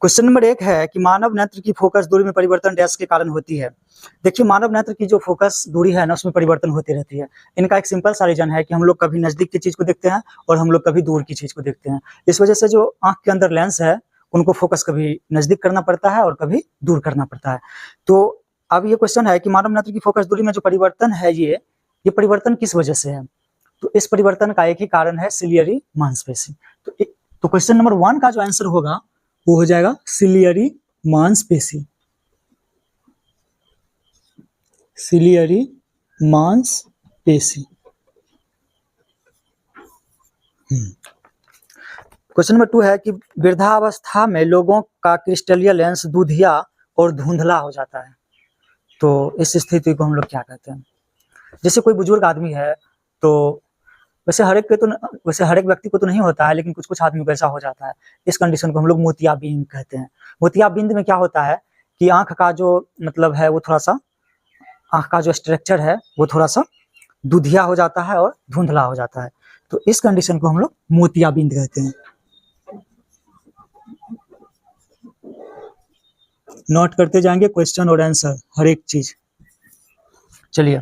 Question number 1 है कि मानव नेत्र की फोकस दूरी में परिवर्तन डैश के कारण होती है। देखिए मानव नेत्र की जो फोकस दूरी है ना उसमें परिवर्तन होती रहती है। इनका एक सिंपल सा रीजन है कि हम लोग कभी नजदीक की चीज को देखते हैं और हम लोग कभी दूर की चीज को देखते हैं। इस वजह से जो आंख के अंदर लेंस है उनको फोकस कभी नजदीक करना पड़ता है और कभी दूर करना पड़ता है। तो अब ये क्वेश्चन है कि मानव नेत्र की फोकस दूरी में जो परिवर्तन है ये परिवर्तन किस वजह से है। तो इस परिवर्तन का एक ही कारण है सिलियरी मांसपेशी। तो क्वेश्चन नंबर 1 का जो आंसर होगा वो हो जाएगा सिलियरी मांसपेशी। सिलियरी मांसपेशी। क्वेश्चन नंबर 2 है कि वृद्धावस्था में लोगों का क्रिस्टलीय लेंस दूधिया और धुंधला हो जाता है। तो इस स्थिति को हम लोग क्या कहते हैं। जैसे कोई बुजुर्ग आदमी है तो वैसे हर एक व्यक्ति को तो नहीं होता है, लेकिन कुछ कुछ आदमी को ऐसा हो जाता है। इस कंडीशन को हम लोग मोतियाबिंद कहते हैं। मोतियाबिंद में क्या होता है कि आंख का जो मतलब है वो थोड़ा सा आंख का जो स्ट्रक्चर है वो थोड़ा सा दूधिया हो जाता है और धुंधला हो जाता है। तो इस कंडीशन को हम लोग मोतियाबिंद कहते हैं। नोट करते जाएंगे क्वेश्चन और आंसर हर एक चीज। चलिए,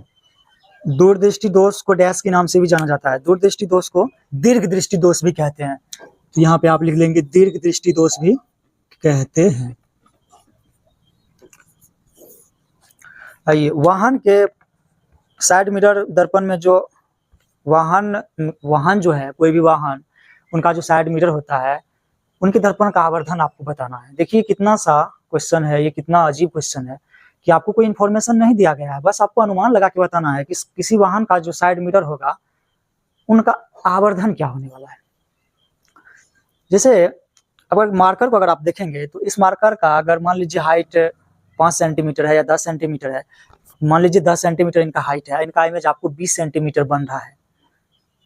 दूरदृष्टि दोष को डैश के नाम से भी जाना जाता है। दूरदृष्टि दोष को दीर्घ दृष्टि दोष भी कहते हैं। तो यहाँ पे आप लिख लेंगे दीर्घ दृष्टि दोष भी कहते हैं। आइए, वाहन के साइड मिरर दर्पण में जो वाहन जो है, कोई भी वाहन, उनका जो साइड मिरर होता है उनके दर्पण का आवर्धन आपको बताना है। देखिए कितना सा क्वेश्चन है, ये कितना अजीब क्वेश्चन है कि आपको कोई इन्फॉर्मेशन नहीं दिया गया है, बस आपको अनुमान लगा के बताना है कि किसी वाहन का जो साइड मिरर होगा उनका आवर्धन क्या होने वाला है। जैसे अगर मार्कर को अगर आप देखेंगे तो इस मार्कर का अगर मान लीजिए हाइट 5 सेंटीमीटर है या 10 सेंटीमीटर है, मान लीजिए 10 सेंटीमीटर इनका हाइट है, इनका इमेज आपको 20 सेंटीमीटर बन रहा है,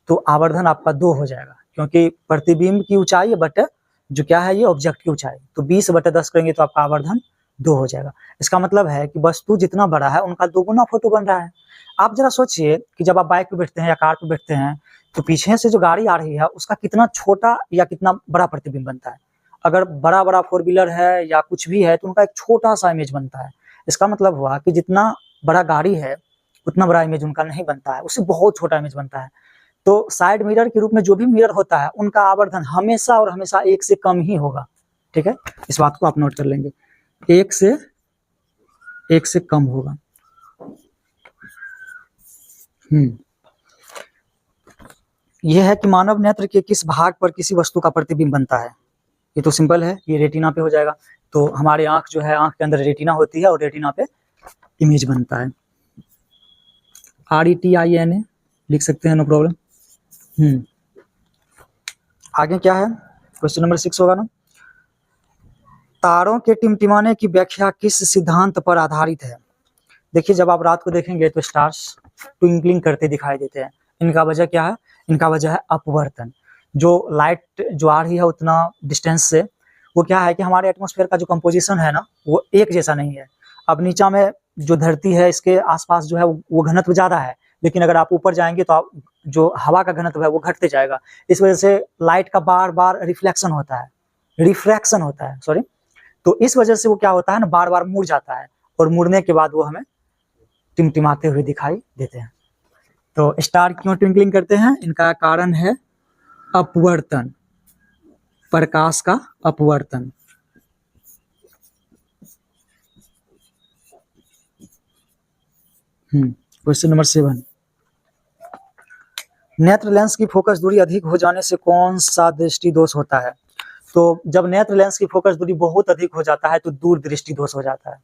तो आवर्धन आपका 2 हो जाएगा, क्योंकि प्रतिबिंब की ऊंचाई बटे जो क्या है ये ऑब्जेक्ट की ऊंचाई, तो 20/10 करेंगे तो आपका आवर्धन 2 हो जाएगा। इसका मतलब है कि वस्तु जितना बड़ा है उनका 2 गुना फोटो बन रहा है। आप जरा सोचिए कि जब आप बाइक पे बैठते हैं या कार पे बैठते हैं तो पीछे से जो गाड़ी आ रही है उसका कितना छोटा या कितना बड़ा प्रतिबिंब बनता है। अगर बड़ा बड़ा 4 व्हीलर है या कुछ भी है तो उनका एक छोटा सा इमेज बनता है। इसका मतलब हुआ कि जितना बड़ा गाड़ी है उतना बड़ा इमेज उनका नहीं बनता है, उससे बहुत छोटा इमेज बनता है। तो साइड मिरर के रूप में जो भी मिरर होता है उनका आवर्धन हमेशा और हमेशा 1 से कम ही होगा। ठीक है, इस बात को आप नोट कर लेंगे, 1 से कम होगा। यह है कि मानव नेत्र के किस भाग पर किसी वस्तु का प्रतिबिंब बनता है। ये तो सिंपल है, ये रेटिना पे हो जाएगा। तो हमारे आंख जो है, आंख के अंदर रेटिना होती है और रेटिना पे इमेज बनता है। RETINA लिख सकते हैं, नो प्रॉब्लम। आगे क्या है, क्वेश्चन नंबर 6 होगा ना। तारों के टिमटिमाने की व्याख्या किस सिद्धांत पर आधारित है। देखिए जब आप रात को देखेंगे तो स्टार्स ट्विंकलिंग करते दिखाई देते हैं। इनका वजह क्या है, इनका वजह है अपवर्तन। जो लाइट जो आ रही है उतना डिस्टेंस से, वो क्या है कि हमारे एटमॉस्फेयर का जो कंपोजिशन है ना वो एक जैसा नहीं है। अब नीचा में जो धरती है इसके आसपास जो है वो घनत्व ज्यादा है, लेकिन अगर आप ऊपर जाएंगे तो आप जो हवा का घनत्व है वो घटते जाएगा। इस वजह से लाइट का बार बार रिफ्लेक्शन होता है, रिफ्रैक्शन होता है, सॉरी। तो इस वजह से वो क्या होता है ना, बार बार मुड़ जाता है और मुड़ने के बाद वो हमें टिमटिमाते हुए दिखाई देते हैं। तो स्टार क्यों ट्विंकलिंग करते हैं, इनका कारण है अपवर्तन, प्रकाश का अपवर्तन। क्वेश्चन नंबर 7, नेत्र लेंस की फोकस दूरी अधिक हो जाने से कौन सा दृष्टि दोष होता है। तो जब नेत्र लेंस की फोकस दूरी बहुत अधिक हो जाता है तो दूर दृष्टि दोष हो जाता है।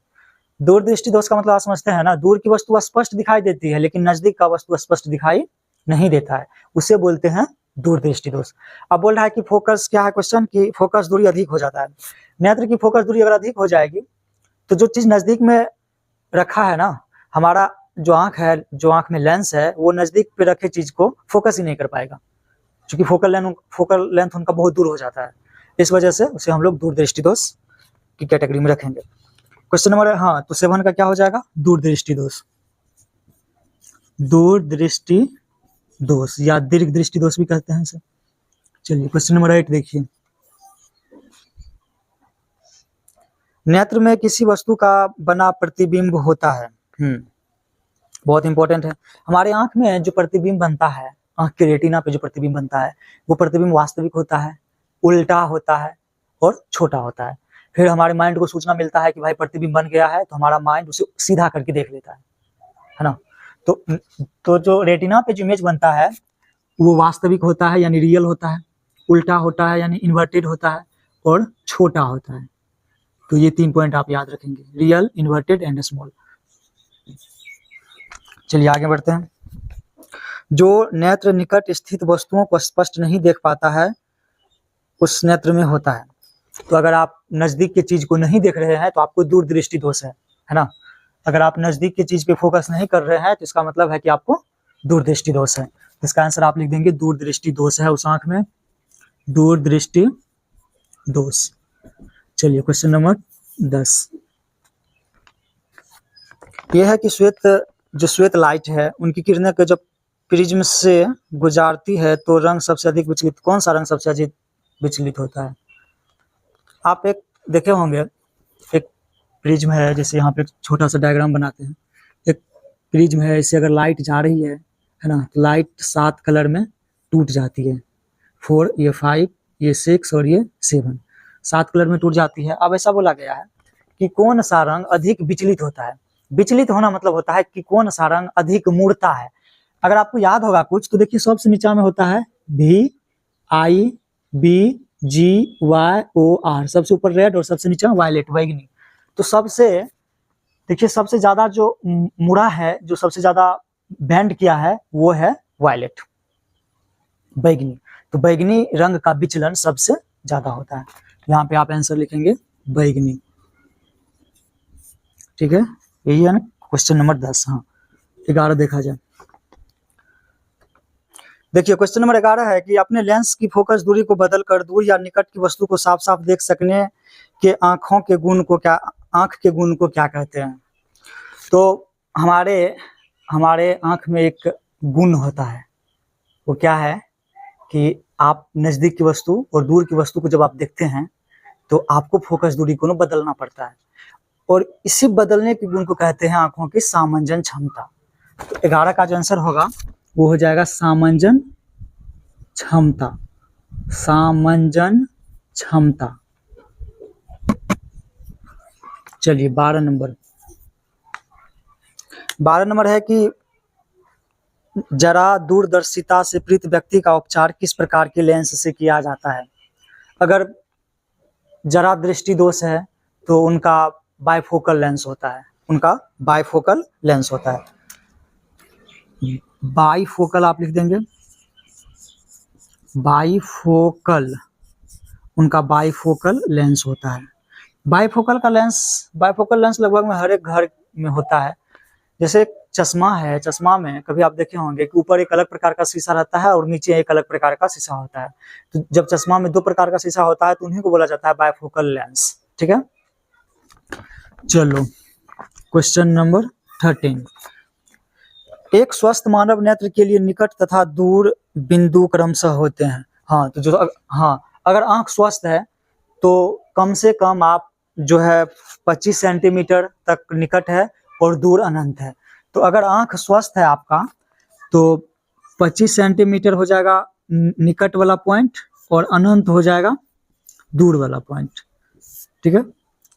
दूर दृष्टि दोष का मतलब आप समझते हैं ना, दूर की वस्तु स्पष्ट दिखाई देती है लेकिन नजदीक का वस्तु स्पष्ट दिखाई नहीं देता है, उसे बोलते हैं दूर दृष्टि दोष। अब बोल रहा है कि फोकस क्या है, क्वेश्चन की फोकस दूरी अधिक हो जाता है। नेत्र की फोकस दूरी अगर अधिक हो जाएगी तो जो चीज नजदीक में रखा है ना, हमारा जो आंख है, जो आंख में लेंस है, वो नजदीक पे रखे चीज को फोकस ही नहीं कर पाएगा, क्योंकि फोकल लेंथ उनका बहुत दूर हो जाता है। इस वजह से उसे हम लोग दूर दृष्टि दोष की कैटेगरी में रखेंगे। क्वेश्चन नंबर तो 7 का क्या हो जाएगा, दूर दृष्टि दोष। दूर दृष्टि दोष या दीर्घ दृष्टि दोष भी कहते हैं इसे। चलिए क्वेश्चन नंबर 8 देखिए। नेत्र में किसी वस्तु का बना प्रतिबिंब होता है। बहुत इंपॉर्टेंट है। हमारे आंख में जो प्रतिबिंब बनता है, आंख के रेटिना पे जो प्रतिबिंब बनता है, वो प्रतिबिंब वास्तविक होता है, उल्टा होता है और छोटा होता है। फिर हमारे माइंड को सूचना मिलता है कि भाई प्रतिबिंब बन गया है, तो हमारा माइंड उसे सीधा करके देख लेता है ना। तो जो रेटिना पे जो इमेज बनता है वो वास्तविक होता है यानी रियल होता है, उल्टा होता है यानी इन्वर्टेड होता है और छोटा होता है। तो ये 3 पॉइंट आप याद रखेंगे, रियल, इन्वर्टेड एंड स्मॉल। चलिए आगे बढ़ते हैं। जो नेत्र निकट स्थित वस्तुओं को स्पष्ट नहीं देख पाता है उस नेत्र में होता है। तो अगर आप नजदीक की चीज को नहीं देख रहे हैं तो आपको दूरदृष्टि दोष है ना। अगर आप नजदीक की चीज पे फोकस नहीं कर रहे हैं तो इसका मतलब है कि आपको दूरदृष्टि दोष है। इसका आंसर आप लिख देंगे दूरदृष्टि दोष है उस आंख में, दूरदृष्टि दोष। चलिए क्वेश्चन नंबर 10 यह है कि श्वेत लाइट है, उनकी किरणें जब प्रिज्म से गुजारती है तो रंग सबसे अधिक विचलित, कौन सा रंग सबसे अधिक विचलित होता है? आप एक देखे होंगे, एक प्रिज्म है, जैसे यहाँ पे छोटा सा डायग्राम बनाते हैं। एक प्रिज्म है, इससे अगर लाइट जा रही है ना, तो लाइट 7 कलर में टूट जाती है, 4, ये 5, ये 6 और ये 7, 7 कलर में टूट जाती है। अब ऐसा बोला गया है कि कौन सा रंग अधिक विचलित होता है। विचलित होना मतलब होता है कि कौन सा रंग अधिक मुड़ता है। अगर आपको याद होगा कुछ तो देखिए, सबसे नीचा में होता है VIBGYOR, सबसे ऊपर रेड और सबसे नीचे वायलेट, बैगनी। तो देखिए सबसे ज्यादा जो मुड़ा है, जो सबसे ज्यादा बैंड किया है वो है वायलेट, बैगनी। तो बैगनी रंग का विचलन सबसे ज्यादा होता है। यहाँ पे आप आंसर लिखेंगे बैगनी, ठीक है। यही है ना क्वेश्चन नंबर 10। हाँ 11 देखा जाए। देखिए क्वेश्चन नंबर 11 है कि अपने लेंस की फोकस दूरी को बदलकर दूर या निकट की वस्तु को साफ साफ देख सकने के आंख के गुण को क्या कहते हैं? तो हमारे आंख में एक गुण होता है, वो क्या है कि आप नजदीक की वस्तु और दूर की वस्तु को जब आप देखते हैं तो आपको फोकस दूरी को बदलना पड़ता है, और इसी बदलने के गुण को कहते हैं आंखों की सामंजन क्षमता। तो 11 का जो आंसर होगा वो हो जाएगा सामंजन क्षमता, सामंजन क्षमता। चलिए 12 नंबर है कि जरा दूरदर्शिता से पीड़ित व्यक्ति का उपचार किस प्रकार के लेंस से किया जाता है? अगर जरा दृष्टि दोष है तो उनका बाइफोकल लेंस होता है, बाइफोकल आप लिख देंगे उनका बाइफोकल लेंस होता है। बाइफोकल लेंस लगभग में हर एक घर में होता है। जैसे चश्मा है, चश्मा में कभी आप देखे होंगे कि ऊपर एक अलग प्रकार का शीशा रहता है और नीचे एक अलग प्रकार का शीशा होता है। तो जब चश्मा में 2 प्रकार का शीशा होता है तो उन्हीं को बोला जाता है बाइफोकल लेंस, ठीक है। चलो क्वेश्चन नंबर 13, एक स्वस्थ मानव नेत्र के लिए निकट तथा दूर बिंदु क्रमशः होते हैं। अगर आंख स्वस्थ है तो कम से कम आप जो है 25 सेंटीमीटर तक निकट है और दूर अनंत है। तो अगर आंख स्वस्थ है आपका तो 25 सेंटीमीटर हो जाएगा निकट वाला पॉइंट और अनंत हो जाएगा दूर वाला पॉइंट, ठीक है।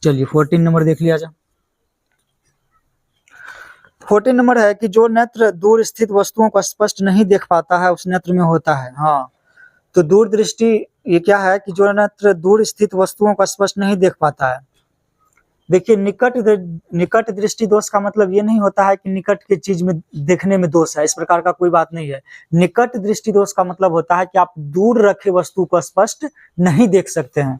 चलिए 14 नंबर देख लिया जाए। 14 नंबर है कि जो नेत्र दूर स्थित वस्तुओं को स्पष्ट नहीं देख पाता है उस नेत्र में होता है। हाँ, तो दूरदृष्टि ये क्या है कि जो नेत्र दूर स्थित वस्तुओं को स्पष्ट नहीं देख पाता है। देखिए निकट दृष्टि दोष का मतलब ये नहीं होता है कि निकट की चीज में देखने में दोष है, इस प्रकार का कोई बात नहीं है। निकट दृष्टि दोष का मतलब होता है कि आप दूर रखे वस्तु को स्पष्ट नहीं देख सकते हैं।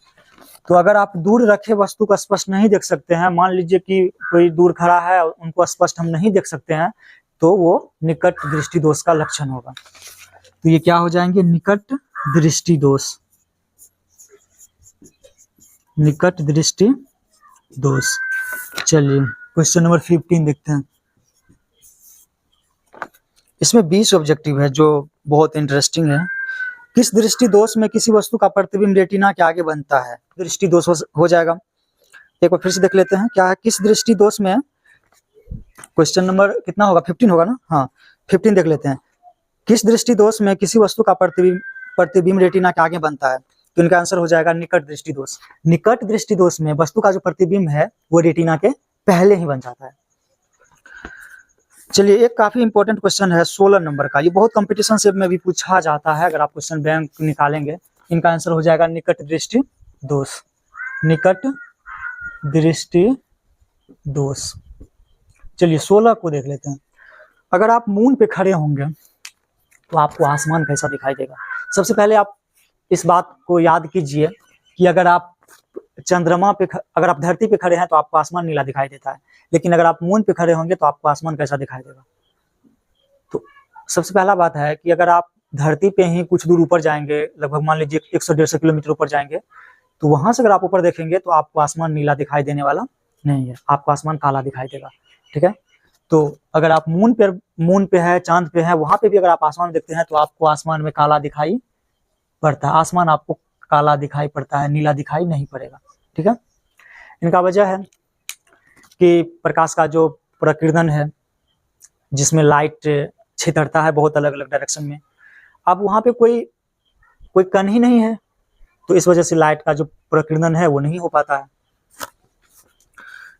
तो अगर आप दूर रखे वस्तु को स्पष्ट नहीं देख सकते हैं, मान लीजिए कि कोई दूर खड़ा है और उनको स्पष्ट हम नहीं देख सकते हैं, तो वो निकट दृष्टि दोष का लक्षण होगा। तो ये क्या हो जाएंगे? निकट दृष्टि दोष, निकट दृष्टि दोष। चलिए क्वेश्चन नंबर 15 देखते हैं। इसमें 20 ऑब्जेक्टिव है जो बहुत इंटरेस्टिंग है। किस दृष्टि दोष में किसी वस्तु का प्रतिबिंब रेटिना के आगे बनता है? दृष्टि दोष हो जाएगा। एक बार फिर से देख लेते हैं क्या है। किस दृष्टि दोष में, क्वेश्चन नंबर कितना होगा, 15 होगा ना, हाँ 15 देख लेते हैं। किस दृष्टि दोष में किसी वस्तु का प्रतिबिंब रेटिना के आगे बनता है? तो इनका आंसर हो जाएगा निकट दृष्टि दोष। निकट दृष्टि दोष में वस्तु का जो प्रतिबिंब है वो रेटिना के पहले ही बन जाता है। चलिए एक काफी इंपॉर्टेंट क्वेश्चन है 16 नंबर का, ये बहुत कंपटीशन से में भी पूछा जाता है, अगर आप क्वेश्चन बैंक निकालेंगे। इनका आंसर हो जाएगा निकट दृष्टि दोष। निकट दृष्टि दोष। चलिए 16 को देख लेते हैं। अगर आप मून पे खड़े होंगे तो आपको आसमान कैसा दिखाई देगा? सबसे पहले आप इस बात को याद कीजिए कि अगर आप चंद्रमा पे, अगर आप धरती पे खड़े हैं तो आपको आसमान नीला दिखाई देता है, लेकिन अगर आप मून पे खड़े होंगे तो आपको आसमान कैसा दिखाई देगा? तो सबसे पहला बात है कि अगर आप धरती पे ही कुछ दूर ऊपर जाएंगे, लगभग मान लीजिए 100-150 किलोमीटर ऊपर जाएंगे, तो वहां से अगर आप ऊपर देखेंगे तो आपको आसमान नीला दिखाई देने वाला नहीं है, आपको आसमान काला दिखाई देगा। ठीक है, तो अगर आप मून पे है, चांद पे है, वहां पे भी अगर आप आसमान देखते हैं तो आपको आसमान में काला दिखाई पड़ता है, आसमान आपको काला दिखाई पड़ता है, नीला दिखाई नहीं पड़ेगा। ठीक है, इनका वजह है कि प्रकाश का जो प्रकीर्णन है, जिसमें लाइट छितरता है बहुत अलग अलग डायरेक्शन में, अब वहां पे कोई कण ही नहीं है, तो इस वजह से लाइट का जो प्रकीर्णन है वो नहीं हो पाता है।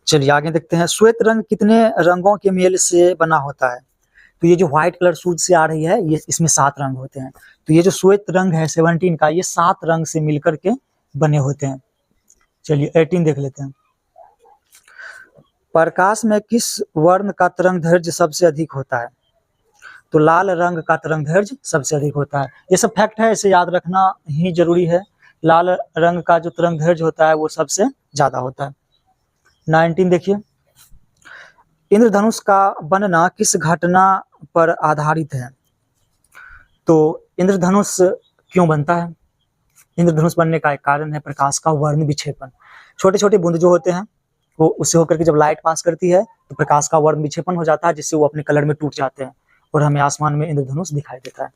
चलिए आगे देखते हैं। श्वेत रंग कितने रंगों के मेल से बना होता है? तो ये जो व्हाइट कलर सूर्य से आ रही है, ये इसमें 7 रंग होते हैं। तो ये जो श्वेत रंग है 17 का, ये 7 रंग से मिलकर के बने होते हैं। चलिए 18 देख लेते हैं। प्रकाश में किस वर्ण का तरंगदैर्घ्य सबसे अधिक होता है? तो लाल रंग का तरंगदैर्घ्य सबसे अधिक होता है। ये सब फैक्ट है, इसे याद रखना ही जरूरी है। लाल रंग का जो तरंगदैर्घ्य होता है वो सबसे ज्यादा होता है। 19 देखिए। इंद्रधनुष का बनना किस घटना पर आधारित है? तो इंद्रधनुष क्यों बनता है? इंद्रधनुष बनने का एक कारण है प्रकाश का वर्ण विक्षेपण। छोटे छोटे बूंद जो होते हैं वो उससे होकर के जब लाइट पास करती है तो प्रकाश का वर्ण विक्षेपण हो जाता है, जिससे वो अपने कलर में टूट जाते हैं और हमें आसमान में इंद्रधनुष दिखाई देता है।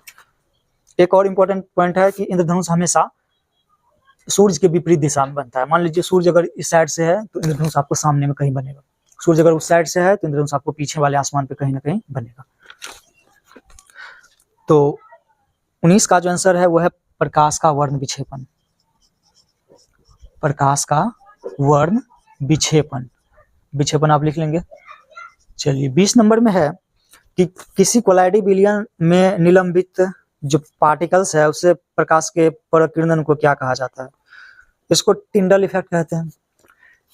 एक और इम्पोर्टेंट पॉइंट है कि इंद्रधनुष हमेशा सूर्य के विपरीत दिशा में बनता है। मान लीजिए सूर्य अगर इस साइड से है तो इंद्रधनुष आपको सामने में कहीं बनेगा, सूर्य अगर उस साइड से है तो इंद्रधनुष आपको पीछे वाले आसमान पे कहीं ना कहीं बनेगा। तो 19 का जो आंसर है वो है प्रकाश का वर्ण विक्षेपण। प्रकाश का वर्ण विक्षेपण, विक्षेपण आप लिख लेंगे। चलिए 20 नंबर में है कि किसी कोलाइडी विलयन में निलंबित जो पार्टिकल्स है उससे प्रकाश के प्रकीर्णन को क्या कहा जाता है? इसको टिंडल इफेक्ट कहते हैं।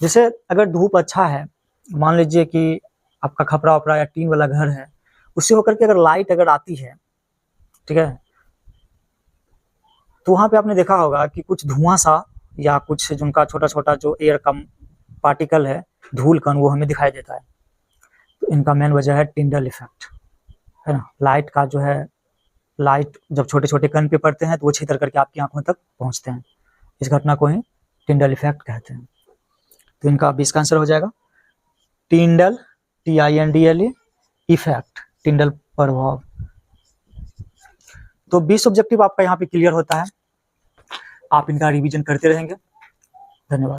जैसे अगर धूप अच्छा है, मान लीजिए कि आपका खपरा वपरा या टीन वाला घर है, उससे होकर के अगर लाइट अगर आती है, ठीक है, तो वहां पे आपने देखा होगा कि कुछ धुआं सा या कुछ जिनका छोटा छोटा जो एयर का पार्टिकल है, धूल कण, वो हमें दिखाई देता है। तो इनका मेन वजह है टिंडल इफेक्ट, है ना। लाइट का जो है, लाइट जब छोटे छोटे कण पे पड़ते हैं तो वो छितर करके आपकी आंखों तक पहुंचते हैं। इस घटना को ही टिंडल इफेक्ट कहते हैं। तो इनका 20 का आंसर हो जाएगा टिंडल, TINDLE इफेक्ट, टिंडल प्रभाव। तो 20 ऑब्जेक्टिव आपका यहाँ पे क्लियर होता है। आप इनका रिवीजन करते रहेंगे। धन्यवाद।